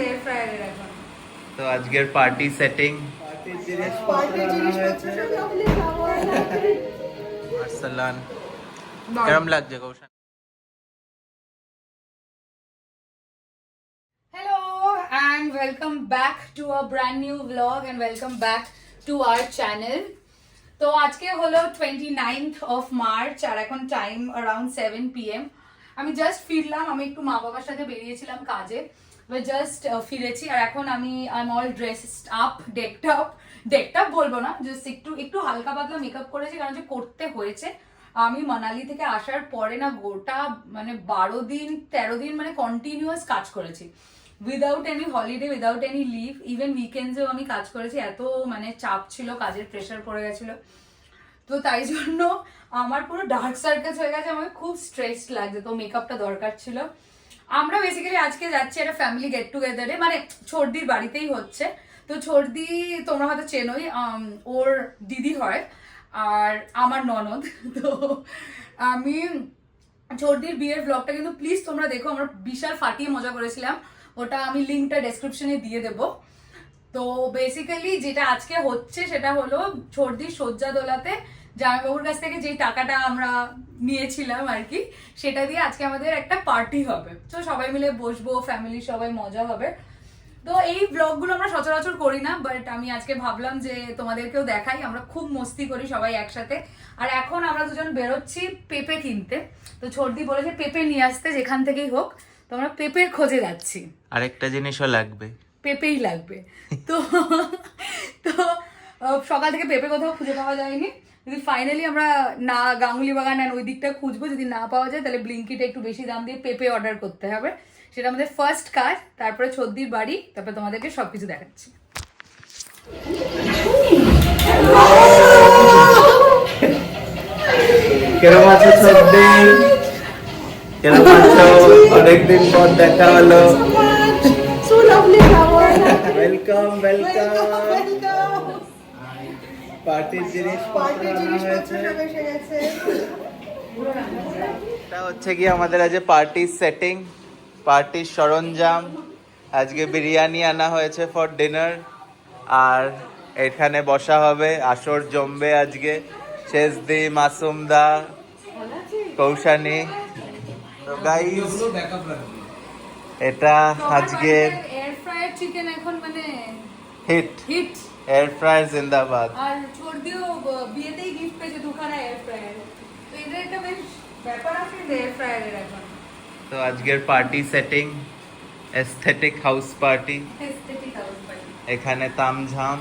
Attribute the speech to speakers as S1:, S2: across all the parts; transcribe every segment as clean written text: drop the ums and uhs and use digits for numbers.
S1: Air ফ্রায়ারে এখন।
S2: তো আজকের পার্টি সেটিং আরসালান কেমন লাগছে কৌশল?
S1: Hello and welcome back to a brand new vlog and welcome back to our channel. তো আজকে হলো 29th of March আর এখন টাইম around 7 PM. আমি জাস্ট ফিরলাম, আমি একটু মা বাবার সাথে বেরিয়েছিলাম কাজে, জাস্ট ফিরেছি আর এখন আমি I am all dressed up, ডেকড up বলবো না, জাস্ট একটু হালকা পাতলা মেকআপ করেছি কারণ যে করতে হয়েছে। আমি মানালি থেকে আসার পরে না গোটা মানে 13 দিন মানে কন্টিনিউয়াস কাজ করেছি, without any holiday, without any leave. Even উইকেন্ডসেও আমি কাজ করেছি, এত মানে চাপ ছিল, কাজের প্রেশার পড়ে গেছিল। তো তাই জন্য আমার পুরো ডার্ক সার্কেলস হয়ে গেছে, আমাকে খুব স্ট্রেসড লাগছে, তো মেকআপটা দরকার ছিল। আমরা বেসিক্যালি আজকে যাচ্ছি একটা ফ্যামিলি গেট টুগেদারে, মানে ছোটদির বাড়িতেই হচ্ছে। তো ছোটদি তোমরা হয়তো চেনোই, ওর দিদি হয় আর আমার ননদ। তো আমি ছোটদির বিয়ের ব্লগটা কিন্তু প্লিজ তোমরা দেখো, আমরা বিশাল ফাটিয়ে মজা করেছিলাম, ওটা আমি লিঙ্কটা ডেসক্রিপশনে দিয়ে দেবো। তো বেসিক্যালি যেটা আজকে হচ্ছে সেটা হলো ছোটদির সজ্জা দোলাতে জামাইবাবুর কাছ থেকে যেই টাকাটা আমরা নিয়েছিলাম আর কি, সেটা দিয়ে আজকে আমাদের একটা পার্টি হবে। তো সবাই মিলে বসবো, ফ্যামিলি সবাই মজা হবে। তো এই ব্লগগুলো আমরা সচরাচর করি না, বাট আমি আজকে ভাবলাম যে তোমাদেরকেও দেখাই, আমরা খুব মস্তি করি সবাই একসাথে। আর এখন আমরা দুজন বেরোচ্ছি পেঁপে কিনতে। তো ছোটদি বলেছে পেঁপে নিয়ে আসতে যেখান থেকেই হোক, তো আমরা পেঁপের খোঁজে যাচ্ছি।
S2: আরেকটা জিনিসও লাগবে,
S1: পেঁপেই লাগবে। তো তো সকাল থেকে পেঁপে কোথাও খুঁজে পাওয়া যায়নি, যদি ফাইনালি আমরা না গাঙ্গুলি বাগান আর ওই দিকটা খুঁজবো, যদি না পাওয়া যায় তাহলে ব্লিঙ্কিটে একটু বেশি দাম দিয়ে পেঁপে অর্ডার করতে হবে, সেটা আমাদের ফার্স্ট কাজ। তারপরে ছোটদির বাড়ি, তারপরে তোমাদেরকে সবকিছু দেখাচ্ছি।
S2: কেরম আছো ছোটদি? কেরম আছো? অনেকদিন পর দেখা হলো। ওয়েলকাম পার্টির জিনিস এটা হচ্ছে কি আমাদের আজ পার্টি সেটিং, পার্টির সরঞ্জাম। আজকে বিরিয়ানি আনা হয়েছে ফর ডিনার, আর এখানে বসা হবে, আসর জমবে আজকে। শেষদি, মাসুমদা, কৌশানী। তো গাইস এটা আজকে
S1: এয়ার ফ্রায়ার চিকেন এখন মানে
S2: হিট
S1: হিট।
S2: এয়ার ফ্রায়ার জিন্দাবাদ।
S1: আর ছোটদিও বিয়েতেই গিফট পেয়েছে দুখানা এয়ার ফ্রায়ার, তো এটা একটা বেশ ব্যাপার আছে এয়ার ফ্রায়ারের এখন।
S2: তো আজকের party setting aesthetic house party.
S1: Aesthetic house party.
S2: এখানে তামঝাম,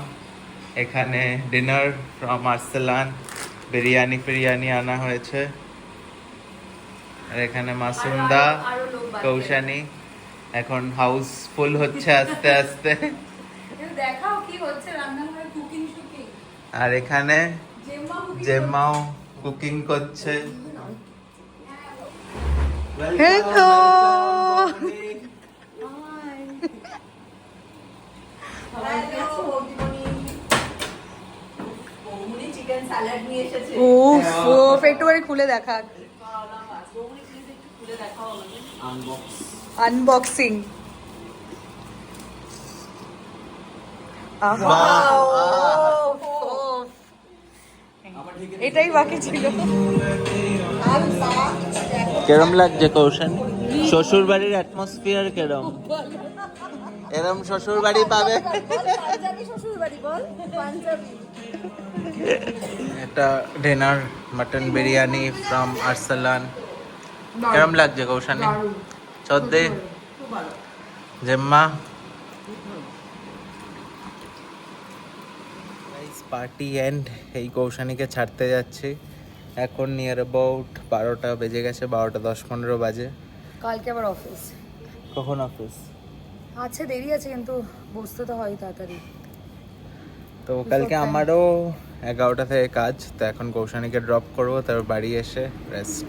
S2: এখানে ডিনার ফ্রম আরসালান, বিরিয়ানি ফিরিয়ানি আনা হয়েছে। আর এখানে মাসুমদা,
S1: আরো লোক বাকি।
S2: কৌশানী। এখন হাউস ফুল হচ্ছে আস্তে আস্তে।
S1: দেখাও কি হচ্ছে রান্নাঘরে, কুকিং শুকিং।
S2: আর এখানে
S1: জেম্মা
S2: জেম্মাও কুকিং করছে।
S1: Hello. একটুখানি খুলে দেখা, আনবক্সিং। এটাই বাকি ছিল।
S2: কেরম লাগছে কৌশানী? শ্বশুর বাড়ির অ্যাটমসফিয়ার কেরম? এরম শ্বশুর বাড়ি পাবে? এটা dinner mutton biryani from Arsalan. কেরম লাগছে কৌশানী? চোদ্দে জেম্মা পার্টি এন্ড। এই কৌশানীকে ছাড়তে যাচ্ছি এখন, নিয়ার অ্যাবাউট 12টা বেজে গেছে, 12টা 10-15 বাজে।
S1: কালকে আবার অফিস।
S2: কখন অফিস
S1: আছে, দেরি আছে, কিন্তু বসতে তো হয় তাড়াতাড়ি।
S2: তো কালকে আমারও 11টা থেকে কাজ, তো এখন কৌশানীকে ড্রপ করবো, তারপর বাড়ি এসে রেস্ট।